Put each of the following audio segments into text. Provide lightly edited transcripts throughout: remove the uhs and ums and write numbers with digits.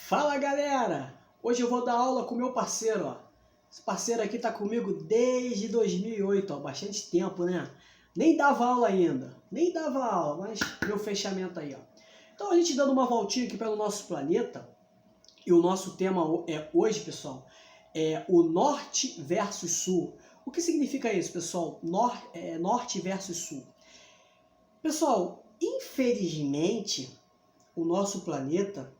Fala galera! Hoje eu vou dar aula com o meu parceiro, ó. Esse parceiro aqui tá comigo desde 2008, ó, bastante tempo, né? Nem dava aula ainda, mas meu fechamento aí, ó. Então a gente dando uma voltinha aqui pelo nosso planeta, e o nosso tema hoje, pessoal, é o Norte versus Sul. O que significa isso, pessoal? Norte versus Sul. Pessoal, infelizmente, o nosso planeta,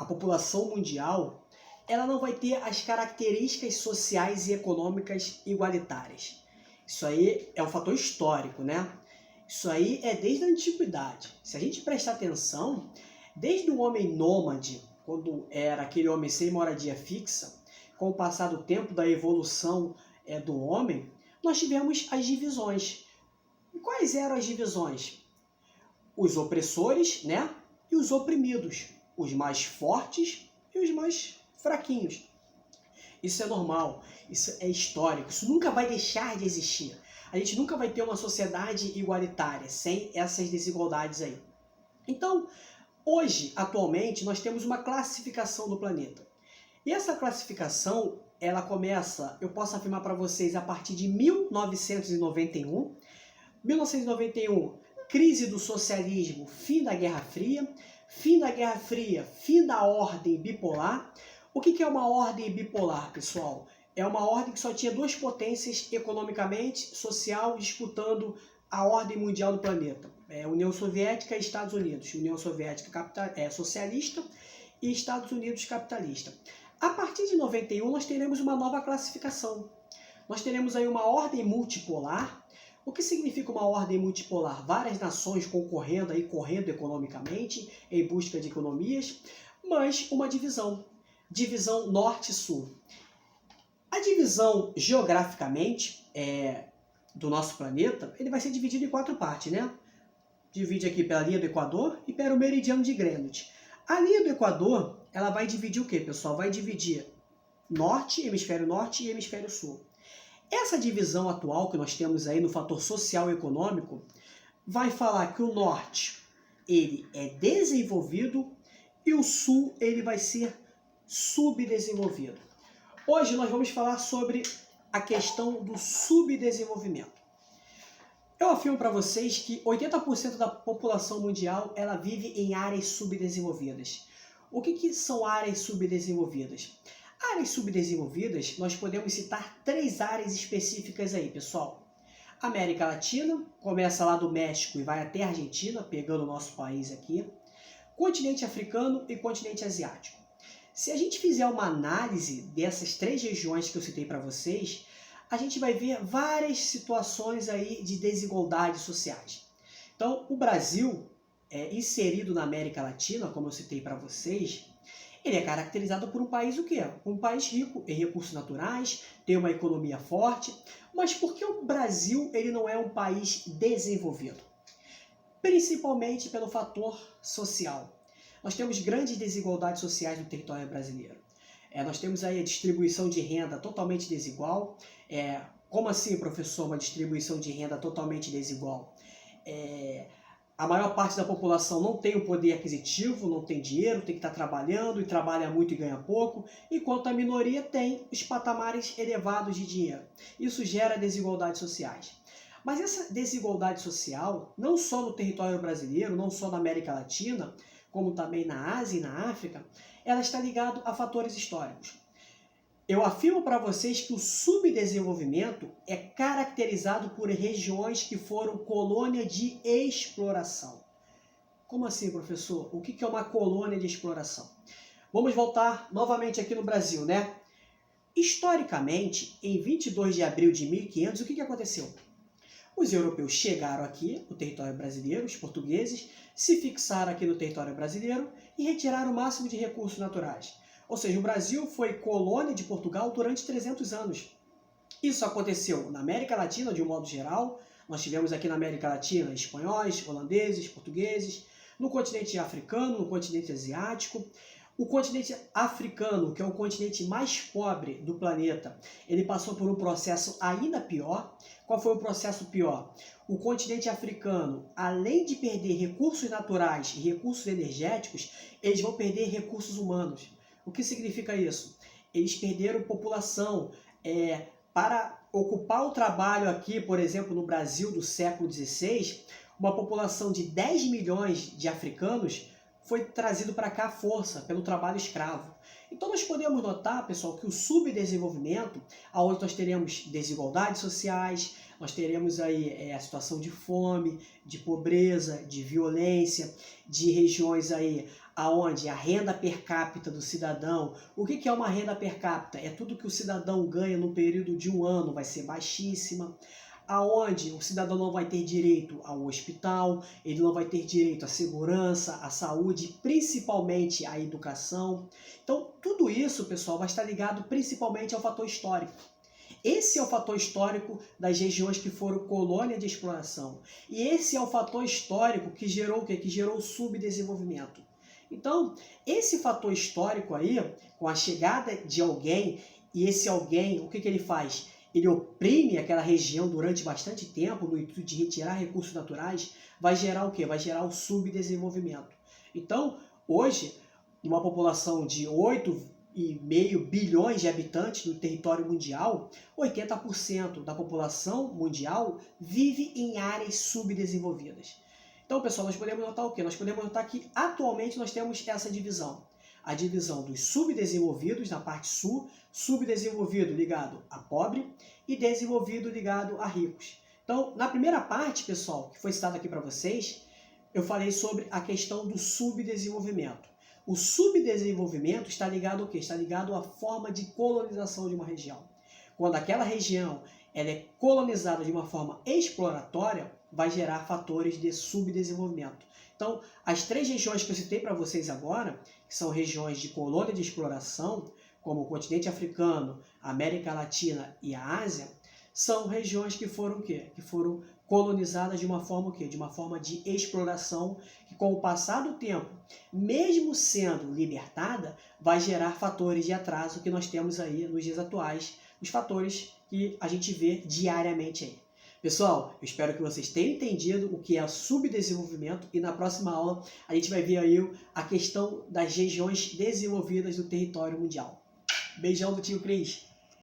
a população mundial, ela não vai ter as características sociais e econômicas igualitárias. Isso aí é um fator histórico, né? Isso aí é desde a antiguidade. Se a gente prestar atenção, desde o homem nômade, quando era aquele homem sem moradia fixa, com o passar do tempo da evolução do homem, nós tivemos as divisões. E quais eram as divisões? Os opressores, né? E os oprimidos. Os mais fortes e os mais fraquinhos. Isso é normal, isso é histórico, isso nunca vai deixar de existir. A gente nunca vai ter uma sociedade igualitária sem essas desigualdades aí. Então, hoje, atualmente, nós temos uma classificação do planeta. E essa classificação, ela começa, eu posso afirmar para vocês, a partir de 1991. 1991, crise do socialismo, fim da Guerra Fria. Fim da Guerra Fria, fim da ordem bipolar. O que é uma ordem bipolar, pessoal? É uma ordem que só tinha duas potências economicamente, social, disputando a ordem mundial do planeta. União Soviética e Estados Unidos. União Soviética socialista e Estados Unidos capitalista. A partir de 91, nós teremos uma nova classificação. Nós teremos aí uma ordem multipolar. O que significa uma ordem multipolar? Várias nações concorrendo aí, correndo economicamente, em busca de economias, mas uma divisão. Divisão norte-sul. A divisão geograficamente do nosso planeta, ele vai ser dividido em 4 partes, né? Divide aqui pela linha do Equador e pelo meridiano de Greenwich. A linha do Equador, ela vai dividir o quê, pessoal? Vai dividir norte, hemisfério norte e hemisfério sul. Essa divisão atual que nós temos aí no fator social e econômico vai falar que o norte ele é desenvolvido e o sul ele vai ser subdesenvolvido. Hoje nós vamos falar sobre a questão do subdesenvolvimento. Eu afirmo para vocês que 80% da população mundial ela vive em áreas subdesenvolvidas. O que são áreas subdesenvolvidas? Áreas subdesenvolvidas, nós podemos citar 3 áreas específicas aí, pessoal. América Latina, começa lá do México e vai até a Argentina, pegando o nosso país aqui. Continente africano e continente asiático. Se a gente fizer uma análise dessas 3 regiões que eu citei para vocês, a gente vai ver várias situações aí de desigualdades sociais. Então, o Brasil, inserido na América Latina, como eu citei para vocês, ele é caracterizado por um país o quê? Um país rico em recursos naturais, tem uma economia forte, mas por que o Brasil ele não é um país desenvolvido? Principalmente pelo fator social. Nós temos grandes desigualdades sociais no território brasileiro. Nós temos aí a distribuição de renda totalmente desigual. Como assim, professor, uma distribuição de renda totalmente desigual? A maior parte da população não tem o poder aquisitivo, não tem dinheiro, tem que estar trabalhando e trabalha muito e ganha pouco, enquanto a minoria tem os patamares elevados de dinheiro. Isso gera desigualdades sociais. Mas essa desigualdade social, não só no território brasileiro, não só na América Latina, como também na Ásia e na África, ela está ligada a fatores históricos. Eu afirmo para vocês que o subdesenvolvimento é caracterizado por regiões que foram colônia de exploração. Como assim, professor? O que é uma colônia de exploração? Vamos voltar novamente aqui no Brasil, né? Historicamente, em 22 de abril de 1500, o que aconteceu? Os europeus chegaram aqui no território brasileiro, os portugueses, se fixaram aqui no território brasileiro e retiraram o máximo de recursos naturais. Ou seja, o Brasil foi colônia de Portugal durante 300 anos. Isso aconteceu na América Latina, de um modo geral. Nós tivemos aqui na América Latina espanhóis, holandeses, portugueses. No continente africano, no continente asiático. O continente africano, que é o continente mais pobre do planeta, ele passou por um processo ainda pior. Qual foi o processo pior? O continente africano, além de perder recursos naturais e recursos energéticos, eles vão perder recursos humanos. O que significa isso? Eles perderam população. Para ocupar o trabalho aqui, por exemplo, no Brasil do século XVI, uma população de 10 milhões de africanos foi trazido para cá à força, pelo trabalho escravo. Então nós podemos notar, pessoal, que o subdesenvolvimento, onde nós teremos desigualdades sociais, nós teremos aí a situação de fome, de pobreza, de violência, de regiões aí aonde a renda per capita do cidadão, o que é uma renda per capita? É tudo que o cidadão ganha no período de um ano, vai ser baixíssima, aonde o cidadão não vai ter direito ao hospital, ele não vai ter direito à segurança, à saúde, principalmente à educação. Então, tudo isso, pessoal, vai estar ligado principalmente ao fator histórico. Esse é o fator histórico das regiões que foram colônia de exploração. E esse é o fator histórico que gerou o quê? Que gerou o subdesenvolvimento. Então, esse fator histórico aí, com a chegada de alguém, e esse alguém, o que ele faz? Ele oprime aquela região durante bastante tempo, no intuito de retirar recursos naturais, vai gerar o quê? Vai gerar o subdesenvolvimento. Então, hoje, uma população de 8,5 bilhões de habitantes no território mundial, 80% da população mundial vive em áreas subdesenvolvidas. Então, pessoal, nós podemos notar o quê? Nós podemos notar que atualmente nós temos essa divisão. A divisão dos subdesenvolvidos na parte sul, subdesenvolvido ligado a pobre e desenvolvido ligado a ricos. Então, na primeira parte, pessoal, que foi citada aqui para vocês, eu falei sobre a questão do subdesenvolvimento. O subdesenvolvimento está ligado ao quê? Está ligado à forma de colonização de uma região. Quando aquela região ela é colonizada de uma forma exploratória, vai gerar fatores de subdesenvolvimento. Então, as 3 regiões que eu citei para vocês agora, que são regiões de colônia de exploração, como o continente africano, a América Latina e a Ásia, são regiões que foram o quê? Que foram colonizadas de uma forma o quê? De uma forma de exploração, que com o passar do tempo, mesmo sendo libertada, vai gerar fatores de atraso que nós temos aí nos dias atuais, os fatores que a gente vê diariamente aí. Pessoal, eu espero que vocês tenham entendido o que é subdesenvolvimento e na próxima aula a gente vai ver aí a questão das regiões desenvolvidas do território mundial. Beijão do tio Cris!